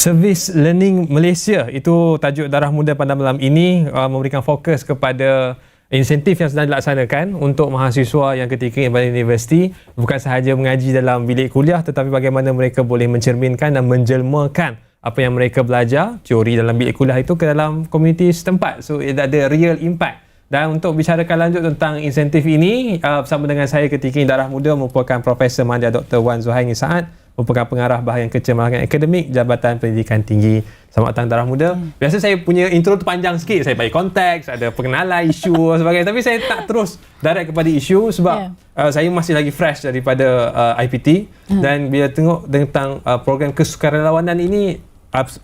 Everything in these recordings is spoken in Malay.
Service Learning Malaysia, itu tajuk Darah Muda pada malam ini, memberikan fokus kepada insentif yang sedang dilaksanakan untuk mahasiswa yang ketika di universiti, bukan sahaja mengaji dalam bilik kuliah, tetapi bagaimana mereka boleh mencerminkan dan menjelmakan apa yang mereka belajar, teori dalam bilik kuliah itu ke dalam komuniti setempat. So, ia ada real impact. Dan untuk bicarakan lanjut tentang insentif ini, bersama dengan saya ketika ini Darah Muda merupakan Profesor Madya Dr. Wan Zuhairi Saad, merupakan pengarah bahagian kecemaran akademik Jabatan Pendidikan Tinggi. Selamat datang Darah Muda. Biasa saya punya intro tu panjang sikit, saya bagi konteks, ada pengenalan isu dan sebagainya, tapi saya tak terus direct kepada isu sebab saya masih lagi fresh daripada IPT dan bila tengok tentang program kesukarelawanan ini,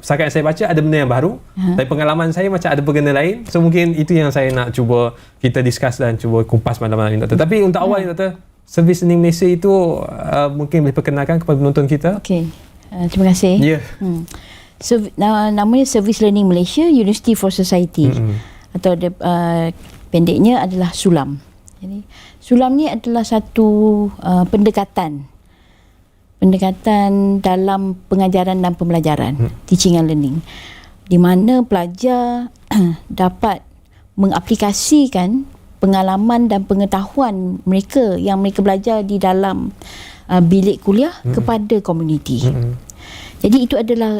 setakat yang saya baca ada benda yang baru, tapi pengalaman saya macam ada benda lain. So mungkin itu yang saya nak cuba kita discuss dan cuba kumpas malam-malam ini, Doktor. Tapi untuk awal ni, Doktor, Service Learning Malaysia itu mungkin boleh perkenalkan kepada penonton kita. Okey, terima kasih. Ya. Namanya Service Learning Malaysia University for Society, atau pendeknya adalah SULAM. Jadi SULAM ni adalah satu pendekatan dalam pengajaran dan pembelajaran, teaching and learning, di mana pelajar dapat mengaplikasikan pengalaman dan pengetahuan mereka yang mereka belajar di dalam bilik kuliah kepada komuniti. Jadi itu adalah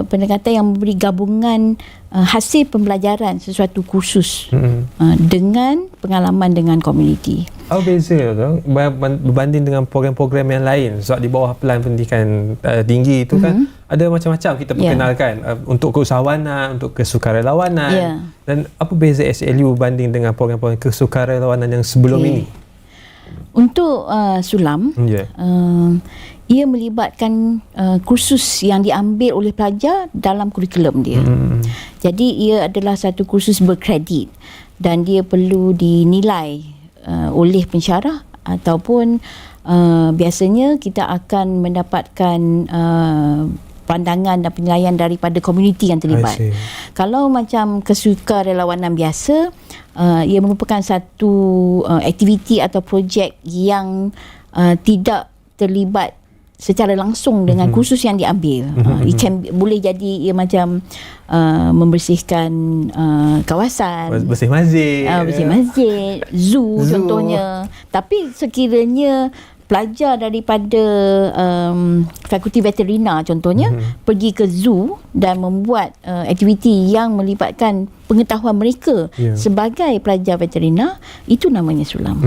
pendekatan yang memberi gabungan hasil pembelajaran sesuatu kursus dengan pengalaman dengan komuniti. Apa beza tu berbanding dengan program-program yang lain? Sebab di bawah Pelan Pendidikan Tinggi itu kan ada macam-macam kita perkenalkan, untuk keusahawanan, untuk kesukarelawanan. Dan apa beza SLU berbanding dengan program-program kesukarelawanan yang sebelum ini? Untuk SULAM, ia melibatkan kursus yang diambil oleh pelajar dalam kurikulum dia. Jadi ia adalah satu kursus berkredit dan dia perlu dinilai oleh pensyarah ataupun biasanya kita akan mendapatkan pandangan dan penilaian daripada komuniti yang terlibat. Kalau macam kesukarelawanan biasa, ia merupakan satu aktiviti atau projek yang tidak terlibat secara langsung dengan kursus yang diambil. Boleh jadi ia macam membersihkan kawasan, bersih masjid, zoo contohnya. Tapi sekiranya pelajar daripada fakulti veterina contohnya pergi ke zoo dan membuat aktiviti yang melibatkan pengetahuan mereka sebagai pelajar veterina, itu namanya SULAM.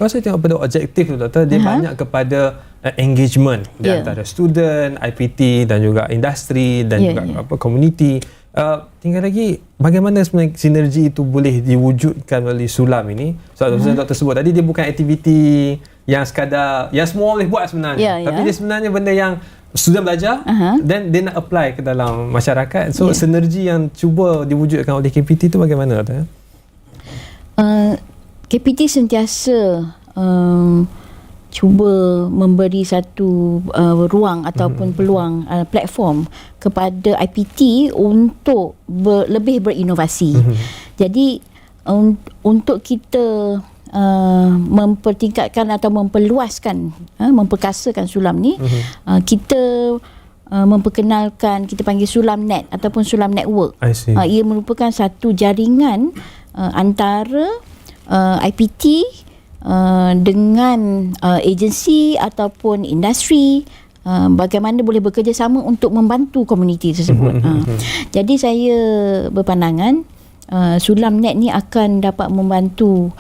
Kalau saya tengok pada objektif tu, Doktor, dia banyak kepada engagement di antara student, IPT dan juga industri dan juga komuniti. Tinggal lagi bagaimana sebenarnya sinergi itu boleh diwujudkan melalui SULAM ini. Sebab Doktor sebut tadi, dia bukan aktiviti yang sekadar yang semua boleh buat sebenarnya, tapi dia sebenarnya benda yang student belajar dan dia nak apply ke dalam masyarakat. So sinergi yang cuba diwujudkan oleh KPT itu bagaimana, Doktor? KPT sentiasa cuba memberi satu ruang ataupun peluang, platform kepada IPT untuk lebih berinovasi. Jadi untuk kita mempertingkatkan atau memperluaskan, memperkasakan SULAM ni, kita memperkenalkan, kita panggil SULAM Net ataupun SULAM Network. Ia merupakan satu jaringan antara IPT dengan agensi ataupun industri, bagaimana boleh bekerjasama untuk membantu komuniti tersebut. Jadi saya berpandangan SULAM Net ni akan dapat membantu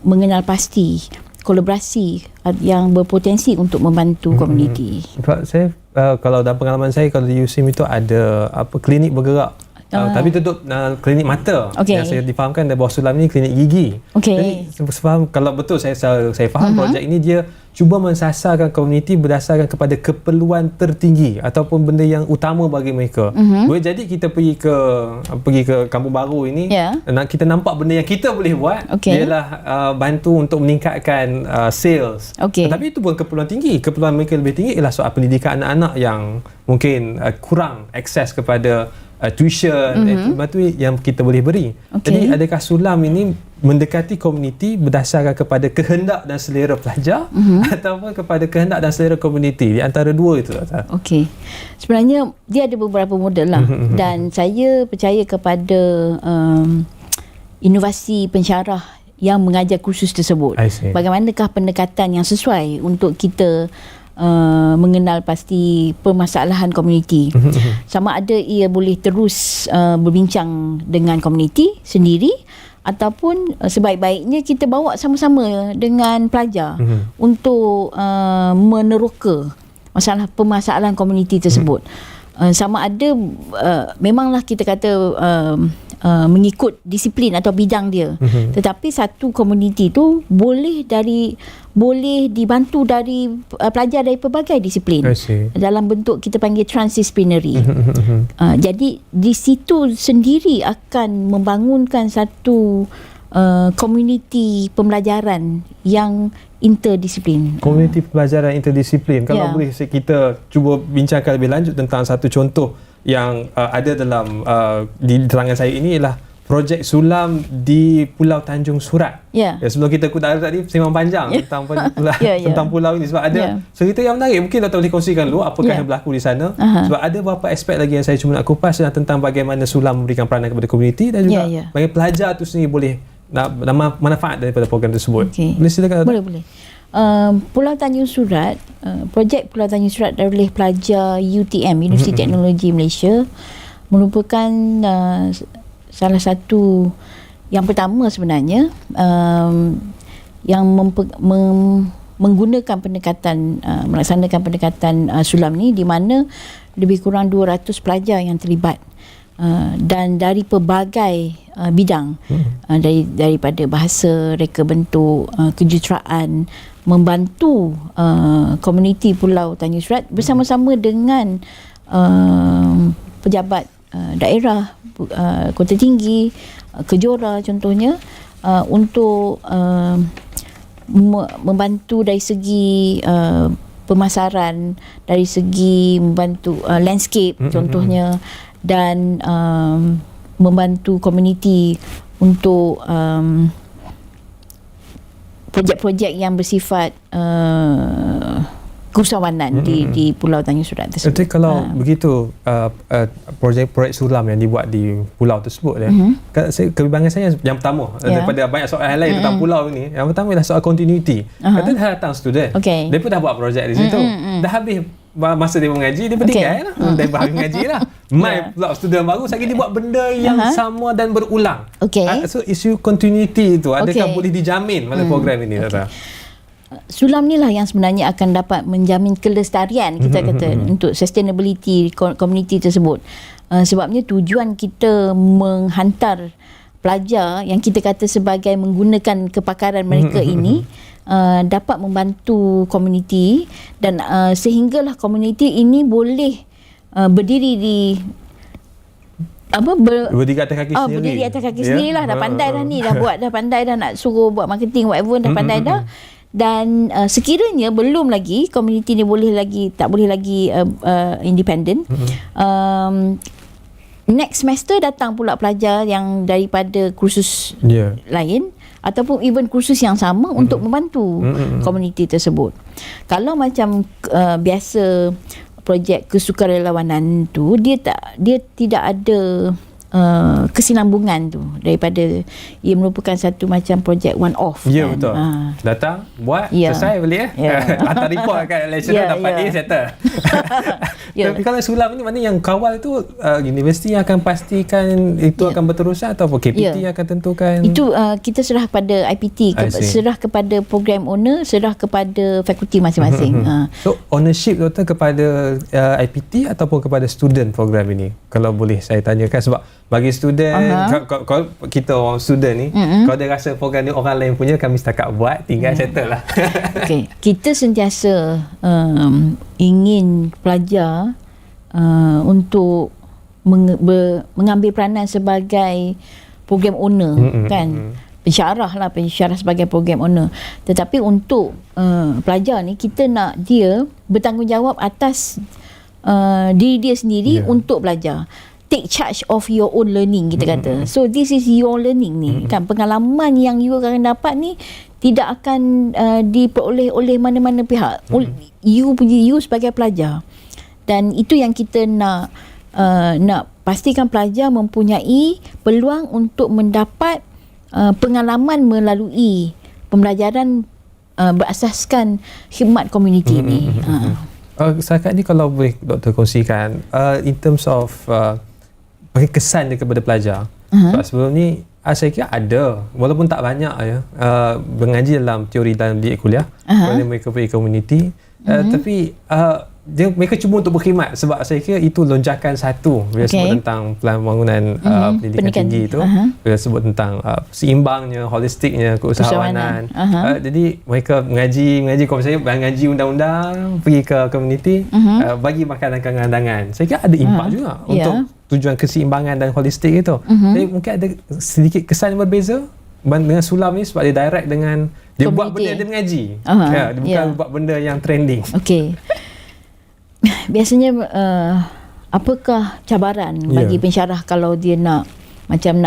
mengenal pasti kolaborasi yang berpotensi untuk membantu komuniti. Saya kalau dalam pengalaman saya, kalau di USIM itu ada klinik bergerak, tapi tutup klinik mata. Yang saya difahamkan dari bawah SULAM ni klinik gigi. Jadi faham, kalau betul saya faham projek ini dia cuba mensasarkan komuniti berdasarkan kepada keperluan tertinggi ataupun benda yang utama bagi mereka. Boleh jadi kita pergi ke Kampung Baru ini, kita nampak benda yang kita boleh buat ialah bantu untuk meningkatkan sales. Tapi itu bukan keperluan tinggi. Keperluan mereka lebih tinggi ialah soal pendidikan anak-anak yang mungkin kurang akses kepada tuition, itu yang kita boleh beri. Jadi adakah Sulam ini mendekati komuniti berdasarkan kepada kehendak dan selera pelajar ataupun kepada kehendak dan selera komuniti, di antara dua itu? Okey. Sebenarnya dia ada beberapa model lah dan saya percaya kepada inovasi pensyarah yang mengajar kursus tersebut. Bagaimanakah pendekatan yang sesuai untuk kita mengenal pasti permasalahan komuniti. Sama ada ia boleh terus berbincang dengan komuniti sendiri ataupun sebaik-baiknya kita bawa sama-sama dengan pelajar untuk meneroka permasalahan komuniti tersebut. Sama ada memanglah kita kata mengikut disiplin atau bidang dia, tetapi satu komuniti tu boleh dibantu dari pelajar dari pelbagai disiplin dalam bentuk kita panggil transdisciplinary. Jadi di situ sendiri akan membangunkan satu komuniti pembelajaran yang interdisiplin. Komuniti pembelajaran interdisiplin. Kalau boleh kita cuba bincangkan lebih lanjut tentang satu contoh yang ada dalam di terangan saya ini, ialah projek Sulam di Pulau Tanjung Surat. Sebelum kita kutara tadi sembang panjang tentang tentang pulau ini, sebab ada cerita yang menarik. Mungkin Dr. boleh kongsikan dulu apakah yang berlaku di sana. Sebab ada beberapa aspek lagi yang saya cuma nak kupas tentang bagaimana Sulam memberikan peranan kepada komuniti dan juga bagaimana pelajar itu sendiri boleh manfaat daripada program tersebut. Boleh silakan. Boleh. Pulau Tanjung Surat, projek Pulau Tanjung Surat oleh pelajar UTM, Universiti Teknologi Malaysia, merupakan salah satu yang pertama sebenarnya yang menggunakan pendekatan melaksanakan pendekatan Sulam ni, di mana lebih kurang 200 pelajar yang terlibat. Dan dari pelbagai bidang, daripada bahasa, reka bentuk, kejuruteraan, membantu komuniti Pulau Tanjung Surat bersama-sama dengan pejabat daerah, Kota Tinggi, Kejora contohnya, untuk membantu dari segi pemasaran, dari segi membantu landscape contohnya, dan membantu komuniti untuk projek-projek yang bersifat keusahawanan di Pulau Tanjung Surat tersebut. Jadi kalau begitu projek-projek Sulam yang dibuat di pulau tersebut, kebimbangan saya yang pertama, daripada banyak soalan lain tentang pulau ni, yang pertama ialah soal continuity. Kata dah datang student, dia pun dah buat projek di situ, dah habis masa dia mengaji, dia bertinggal lah. Dia baru mengaji lah. Mai pula student baru, sekali dia buat benda yang sama dan berulang. So isu continuity itu adakah boleh dijamin pada program ini? Sulam ni lah yang sebenarnya akan dapat menjamin kelestarian, kita kata, untuk sustainability komuniti tersebut. Sebabnya tujuan kita menghantar pelajar yang kita kata sebagai menggunakan kepakaran mereka ini dapat membantu komuniti, dan sehinggalah komuniti ini boleh berdiri di berdiri atas kaki sendiri. Berdiri atas kaki sendiri lah. Dah pandai dah ni, dah pandai dah nak suruh buat marketing whatever, dah pandai dah. Dan sekiranya belum lagi, komuniti ni tak boleh lagi independent, next semester datang pula pelajar yang daripada kursus lain ataupun even kursus yang sama untuk membantu komuniti tersebut. Kalau macam biasa projek kesukarelawanan tu, dia tidak ada kesinambungan tu, daripada ia merupakan satu macam projek one off. Betul. Datang, buat, selesai boleh hantar report kat lecturer, dapat A, settle. Tapi kalau Sulam ni, mana yang kawal tu universiti yang akan pastikan itu akan berterusan, atau KPT yang akan tentukan? Itu kita serah kepada IPT, serah kepada program owner, serah kepada fakulti masing-masing. So ownership tu kepada IPT ataupun kepada student program ini, kalau boleh saya tanyakan? Sebab bagi student, kalau kita orang student ni, kalau dia rasa program ni orang lain punya, kami setakat buat, tinggal settle lah. Kita sentiasa ingin pelajar untuk mengambil peranan sebagai program owner, kan? Pensyarah sebagai program owner. Tetapi untuk pelajar ni, kita nak dia bertanggungjawab atas diri dia sendiri untuk belajar. take charge of your own learning, kita kata. So this is your learning ni, kan, pengalaman yang you akan dapat ni tidak akan diperoleh oleh mana-mana pihak. You sebagai pelajar. Dan itu yang kita nak pastikan pelajar mempunyai peluang untuk mendapat pengalaman melalui pembelajaran berasaskan khidmat komuniti ni. Setakat ni kalau boleh Dr. kongsikan in terms of bagi kesan dia kepada pelajar. Sebab sebelum ni saya kira ada, walaupun tak banyak ya, mengaji dalam teori dalam di kuliah, kerana mereka pergi komuniti, tapi mereka cuba untuk berkhidmat, sebab saya kira itu lonjakan satu bila sebut tentang pembangunan pendidikan tinggi itu, bila sebut tentang seimbangnya, holistiknya, keusahawanan. Jadi mereka mengaji kalau saya mengaji undang-undang, pergi ke komuniti, bagi makanan kegandangan. Saya kira ada impak juga untuk tujuan keseimbangan dan holistik itu. Jadi mungkin ada sedikit kesan yang berbeza dengan Sulam ni, sebab dia direct dengan dia buat benda dia mengaji. Dia bukan buat benda yang trending. Biasanya apakah cabaran bagi pensyarah kalau dia nak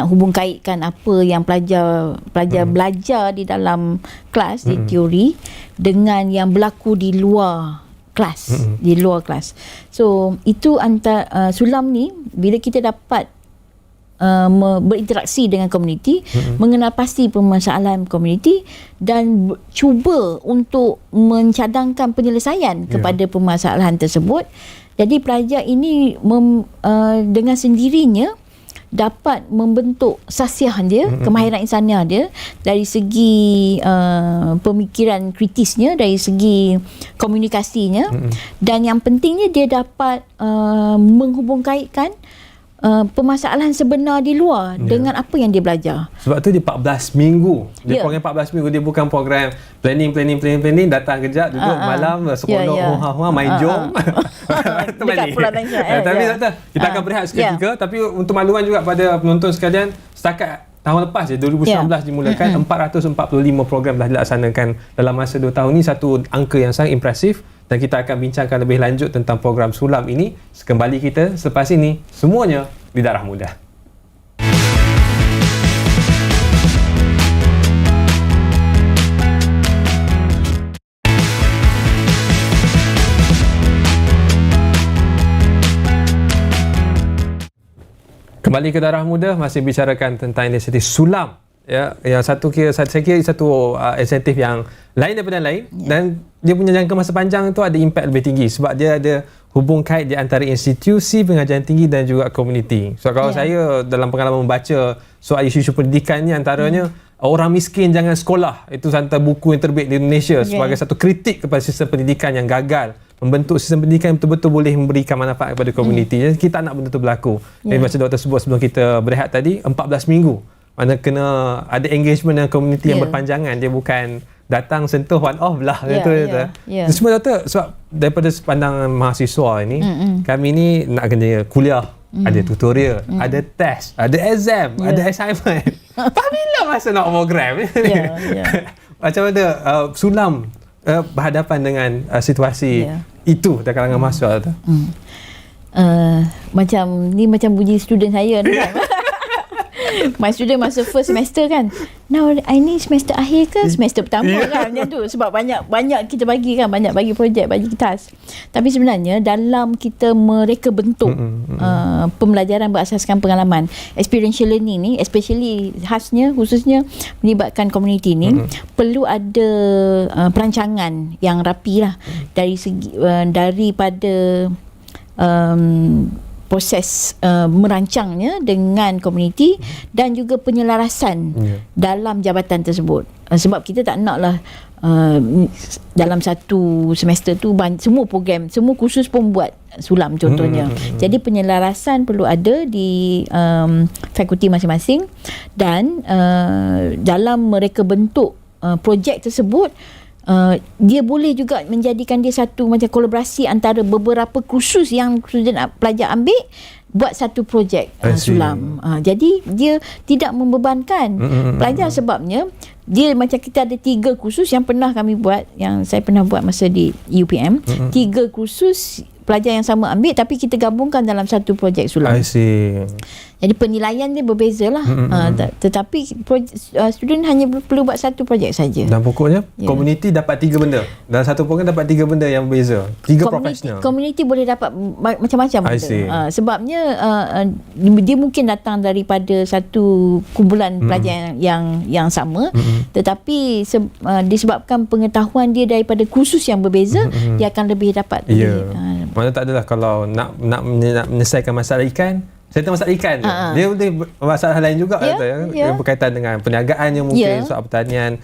hubung kaitkan apa yang pelajar belajar di dalam kelas, di teori, dengan yang berlaku di luar kelas. So itu antara Sulam ni, bila kita dapat berinteraksi dengan komuniti, mengenal pasti permasalahan komuniti dan cuba untuk mencadangkan penyelesaian kepada permasalahan tersebut. Jadi pelajar ini dengan sendirinya dapat membentuk sasiah dia, kemahiran insaniah dia, dari segi pemikiran kritisnya, dari segi komunikasinya, dan yang pentingnya dia dapat menghubungkaitkan permasalahan sebenar di luar dengan apa yang dia belajar. Sebab tu dia 14 minggu. Dia program 14 minggu. Dia bukan program planning, datang kejap, duduk malam, seronok, main jom. Dekat Pulau Dansha. Tapi doktor, kita akan berehat seketika. Tapi untuk makluman juga pada penonton sekalian, setakat tahun lepas 2019 dimulakan, 445 program dah dilaksanakan dalam masa 2 tahun ni. Satu angka yang sangat impresif, dan kita akan bincangkan lebih lanjut tentang program Sulam ini kembali kita selepas ini, semuanya di Darah Muda. Kembali ke Darah Muda, masih bicarakan tentang inisiatif Sulam. Ya, yang satu saya kira satu insentif yang lain daripada yang lain, dan dia punya jangka masa panjang itu ada impak lebih tinggi sebab dia ada hubung kait di antara institusi pengajian tinggi dan juga komuniti. So kalau saya dalam pengalaman membaca soal isu-isu pendidikan ni, antaranya orang miskin jangan sekolah, itu antara buku yang terbit di Indonesia sebagai satu kritik kepada sistem pendidikan yang gagal membentuk sistem pendidikan yang betul-betul boleh memberikan manfaat kepada komuniti. Jadi kita nak benda tu berlaku. Jadi macam doktor sebut sebelum kita berehat tadi, 14 minggu. Mana kena ada engagement dengan komuniti yang berpanjangan. Dia bukan datang sentuh one off lah. Semua doktor, sebab daripada pandangan mahasiswa ini, kami ni nak kena kuliah, ada tutorial, ada test, ada exam, ada assignment. Tak bila masa nak program. Macam mana Sulam berhadapan dengan situasi itu dalam kalangan mahasiswa tu? Macam bunyi student saya tu kan. My student masa first semester kan, now ini semester akhir ke semester pertama kan, macam tu. Sebab banyak kita bagi kan, banyak bagi projek, bagi task. Tapi sebenarnya dalam kita mereka bentuk pembelajaran berasaskan pengalaman, experiential learning ni, especially khususnya melibatkan komuniti ni, perlu ada perancangan yang rapi lah, dari segi daripada proses merancangnya dengan komuniti dan juga penyelarasan dalam jabatan tersebut. Sebab kita tak naklah dalam satu semester tu semua program, semua kursus pun buat Sulam contohnya. Jadi penyelarasan perlu ada di fakulti masing-masing, dan dalam mereka bentuk projek tersebut, dia boleh juga menjadikan dia satu macam kolaborasi antara beberapa kursus yang pelajar ambil buat satu projek Sulam. Jadi dia tidak membebankan pelajar, sebabnya dia macam kita ada 3 kursus yang pernah kami buat, yang saya pernah buat masa di UPM. 3 kursus pelajar yang sama ambil, tapi kita gabungkan dalam satu projek sulam. I see. Jadi penilaian dia berbeza lah. Tetapi student hanya perlu buat satu projek saja. Dan pokoknya komuniti dapat 3 benda. Dalam satu program dapat 3 benda yang berbeza. 3 profesional. Komuniti boleh dapat macam-macam benda. Sebabnya dia mungkin datang daripada satu kumpulan pelajar yang sama, tetapi disebabkan pengetahuan dia daripada kursus yang berbeza, dia akan lebih dapat. Mana tak adalah kalau nak menyelesaikan masalah ikan, saya tahu masalah ikan je. Dia boleh masalah lain juga yang berkaitan dengan perniagaan yang mungkin, soal pertanian.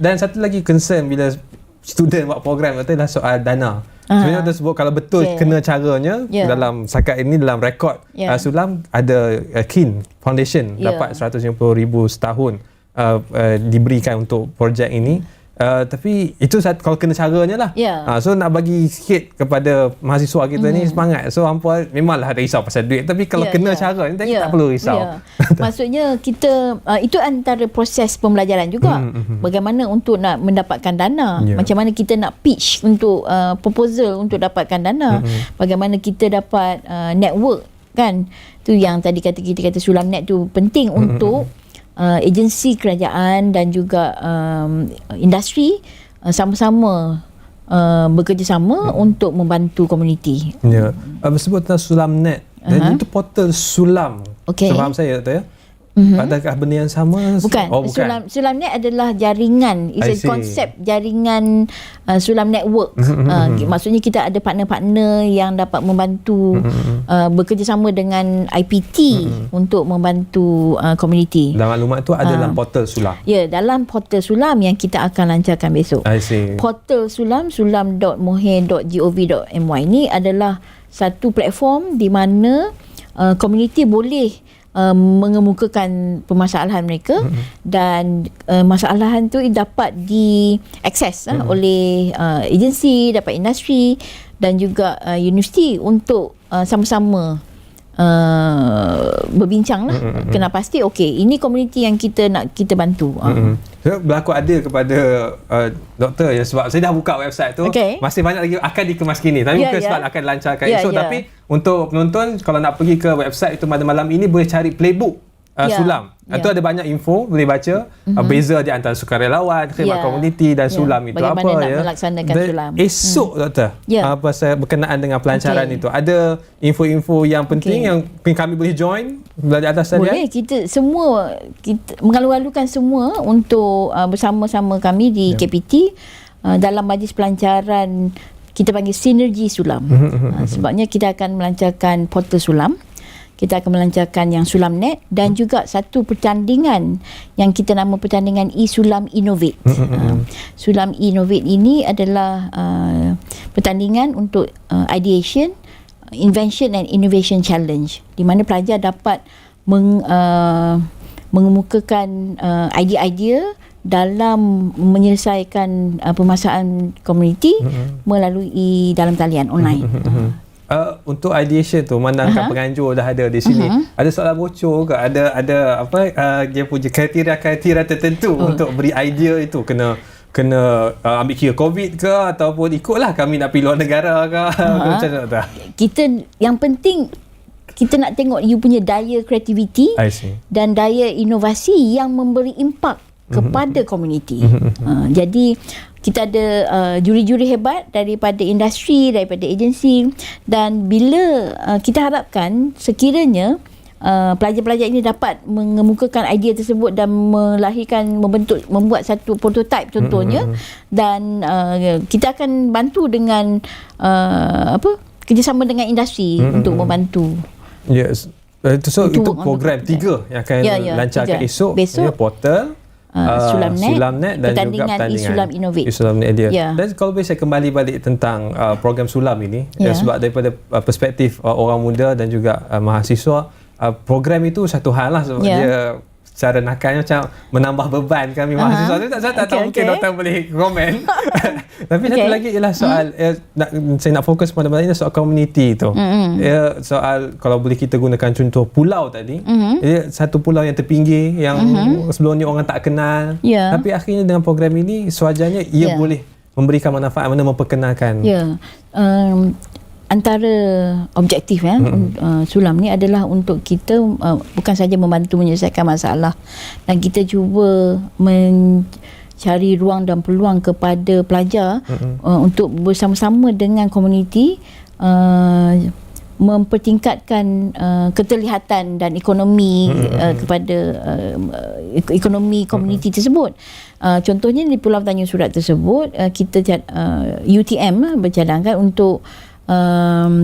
Dan satu lagi concern bila student buat program itu adalah soal dana. Sebenarnya tersebut kalau betul kena caranya, dalam setakat ini dalam rekod sulam ada Kin Foundation dapat 150,000 setahun diberikan untuk projek ini. Tapi itu kalau kena caranya lah. So nak bagi sikit kepada mahasiswa kita ni semangat. So hampa memanglah ada risau pasal duit, tapi kalau kena cara ni tak perlu risau. Maksudnya kita itu antara proses pembelajaran juga. Bagaimana untuk nak mendapatkan dana, macam mana kita nak pitch untuk proposal untuk dapatkan dana, bagaimana kita dapat network kan. Tu yang tadi kita kata SulamNet tu penting untuk agensi kerajaan dan juga industri sama-sama bekerjasama untuk membantu komuniti. Sebut tentang SulamNet, dan itu portal sulam. Faham saya tak ya? Adakah benda yang sama? Bukan. SulamNet adalah jaringan. It's a konsep jaringan Sulam Network. Maksudnya kita ada partner-partner yang dapat membantu bekerjasama dengan IPT untuk membantu komuniti. Dan maklumat tu ada dalam portal sulam. Ya, dalam portal sulam yang kita akan lancarkan besok. Portal sulam, sulam.mohe.gov.my ni adalah satu platform di mana komuniti boleh mengemukakan permasalahan mereka dan masalahan tu dapat diakses oleh agensi, dapat industri dan juga universiti untuk sama-sama berbincang lah, kena pasti ini komuniti yang kita nak kita bantu. Berlaku ada kepada doktor ya, sebab saya dah buka website tu, masih banyak lagi akan dikemas kini, tapi bukan sebab akan lancarkan esok, tapi untuk penonton kalau nak pergi ke website itu malam ini boleh cari playbook sulam. Itu ada banyak info boleh baca, beza di antara sukarelawan, khidmat komuniti dan sulam itu bagaimana apa nak melaksanakan sulam. Esok doktor, pasal berkenaan dengan pelancaran itu, ada info-info yang penting yang kami boleh join belajar atas talian? Boleh, kita mengalu-alukan semua untuk bersama-sama kami di KPT dalam majlis pelancaran kita panggil sinergi sulam. Sebabnya kita akan melancarkan portal sulam, kita akan melancarkan yang SulamNet dan juga satu pertandingan yang kita nama pertandingan eSulam Innovate. Sulam Innovate ini adalah pertandingan untuk ideation, invention and innovation challenge, di mana pelajar dapat mengemukakan idea-idea dalam menyelesaikan permasalahan komuniti melalui dalam talian online. Untuk ideation tu, mandangkan penganjur dah ada di sini, ada soalan bocor ke, ada apa dia punya kriteria tertentu untuk beri idea itu, kena ambil kira COVID ke ataupun ikutlah kami nak pergi luar negara ke, macam mana tak? Kita yang penting kita nak tengok you punya daya kreativiti dan daya inovasi yang memberi impak kepada komuniti. Jadi kita ada juri-juri hebat daripada industri, daripada agensi, dan bila kita harapkan sekiranya pelajar-pelajar ini dapat mengemukakan idea tersebut dan membuat satu prototype contohnya, dan kita akan bantu dengan kerjasama dengan industri untuk membantu. Yes. Itu program 3 yang akan lancarkan esok. Portal SulamNet dan juga pertandingan eSulam Innovate. Dan kalau boleh saya kembali balik tentang program sulam ini, sebab daripada perspektif orang muda dan juga mahasiswa, program itu satu hal lah, sebab dia secara nakalnya macam menambah beban kami mahasiswa. Saya tak tahu, mungkin doktor boleh komen. Tapi satu lagi ialah soal saya nak fokus pada ini, soal komuniti itu. Soal kalau boleh kita gunakan contoh pulau tadi, satu pulau yang terpinggir yang sebelum ni orang tak kenal, tapi akhirnya dengan program ini sewajarnya ia boleh memberikan manfaat, memperkenalkan. antara objektif Sulam ni adalah untuk kita bukan saja membantu menyelesaikan masalah, dan kita cuba mencari ruang dan peluang kepada pelajar untuk bersama-sama dengan komuniti mempertingkatkan keterlihatan dan ekonomi kepada ekonomi komuniti tersebut. Contohnya di Pulau Tanjung Surat tersebut, kita UTM bercadangkan untuk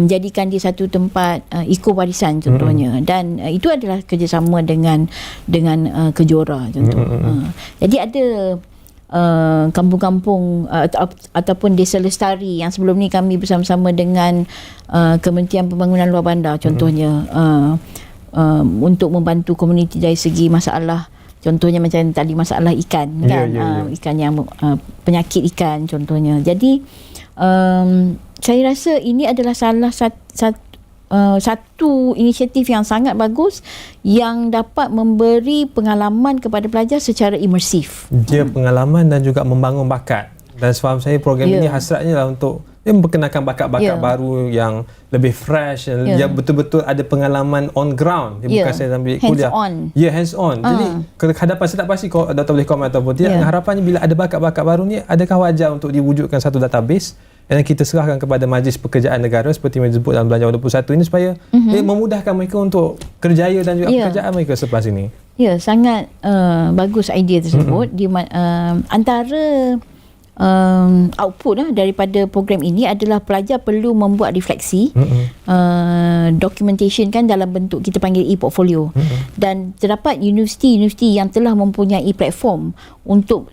jadikan dia satu tempat ekowarisan contohnya, dan itu adalah kerjasama dengan Kejora contoh. Jadi ada kampung-kampung ataupun desa lestari yang sebelum ni kami bersama-sama dengan Kementerian Pembangunan Luar Bandar contohnya, untuk membantu komuniti dari segi masalah, contohnya macam tadi masalah ikan kan, ikan yang penyakit ikan contohnya. Jadi saya rasa ini adalah salah satu inisiatif yang sangat bagus yang dapat memberi pengalaman kepada pelajar secara imersif. Dia pengalaman dan juga membangun bakat. Dan sefaham saya program ini hasratnya lah untuk memperkenalkan bakat-bakat baru yang lebih fresh, yang betul-betul ada pengalaman on ground. Dia bukan saya ambil kuliah. Hands on. Jadi kehadapan saya tak pasti Dr. boleh komen ataupun tidak. Harapannya bila ada bakat-bakat baru ni, adakah wajar untuk diwujudkan satu database yang kita serahkan kepada Majlis Pekerjaan Negara seperti yang disebut dalam Belanjawan 21 ini, supaya memudahkan mereka untuk kerjaya dan juga pekerjaan mereka selepas ini. Ya, sangat bagus idea tersebut. Antara output daripada program ini adalah pelajar perlu membuat refleksi, documentation kan dalam bentuk kita panggil e-portfolio, dan terdapat universiti-universiti yang telah mempunyai platform untuk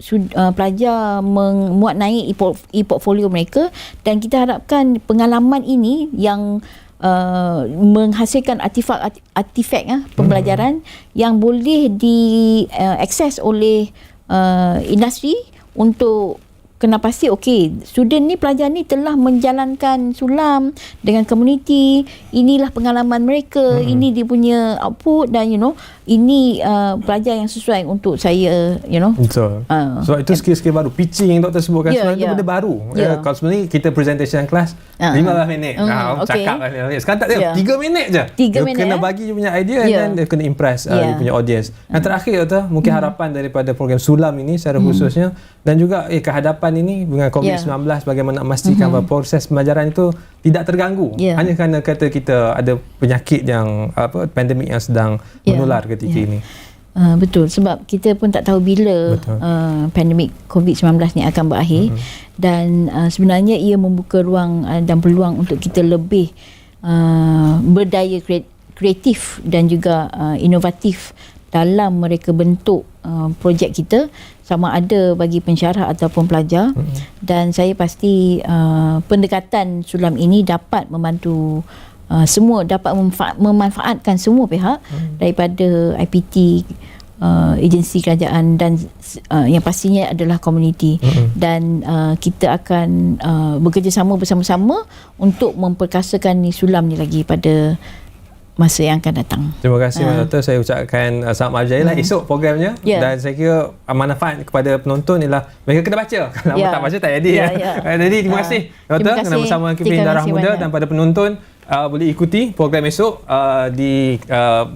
pelajar memuat naik e-portfolio mereka, dan kita harapkan pengalaman ini yang menghasilkan artifak pembelajaran yang boleh diakses oleh industri untuk kena pasti student ni, pelajar ni telah menjalankan sulam dengan komuniti, inilah pengalaman mereka, ini dia punya output, dan ini pelajar yang sesuai untuk saya betul. Sebab itu skill-skill baru, pitching yang doktor sebutkan, sebab itu benda baru. Kalau sebenarnya kita presentation kelas 15 minit cakap lah, sekarang tak ada, 3 minit je. Dia kena bagi dia punya idea dan dia kena impress dia punya audience. Yang terakhir doktor, mungkin harapan daripada program sulam ini secara khususnya, dan juga kehadapan ini dengan COVID-19, bagaimana nak memastikan bahawa proses pembelajaran itu tidak terganggu hanya kerana kata kita ada penyakit yang pandemik yang sedang menular ketika ini. Betul, sebab kita pun tak tahu bila pandemik COVID-19 ni akan berakhir, dan sebenarnya ia membuka ruang dan peluang untuk kita lebih berdaya kreatif dan juga inovatif dalam mereka bentuk projek kita, sama ada bagi pensyarah ataupun pelajar. Dan saya pasti pendekatan sulam ini dapat membantu semua, dapat memanfaatkan semua pihak, daripada IPT, agensi kerajaan, dan yang pastinya adalah komuniti. Dan kita akan bekerjasama bersama-sama untuk memperkasakan ni sulam ni lagi pada masa yang akan datang. Terima kasih Doktor. Saya ucapkan selamat berjaya lah esok programnya. Dan saya kira manfaat kepada penonton ialah mereka kena baca. Kalau tak baca tak jadi. Jadi terima kasih Doktor kerana bersama KPP Darah Muda, dan pada penonton boleh ikuti program esok di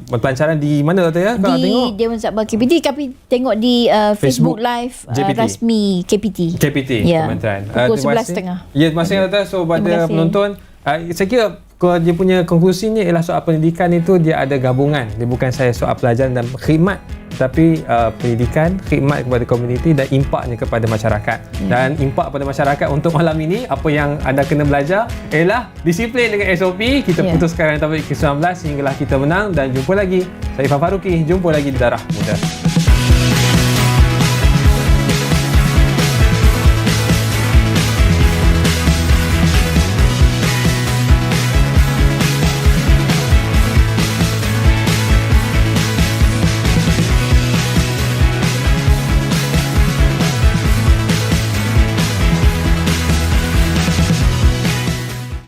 pelancaran di mana Doktor kalau di tengok Dewan Sabah KPT, tapi tengok di Facebook Live rasmi KPT Kementerian. Pukul 11.30. Terima kasih Doktor. So pada penonton, saya kira kalau dia punya konklusinya ialah soal pendidikan itu dia ada gabungan. Dia bukan saya soal pelajaran dan khidmat, tapi pendidikan, khidmat kepada komuniti dan impaknya kepada masyarakat. Dan impak kepada masyarakat untuk malam ini, apa yang anda kena belajar ialah disiplin dengan SOP. Kita putuskan topik ke-19 sehinggalah kita menang. Dan jumpa lagi. Saya Ifan Faruqi, jumpa lagi di Darah Muda.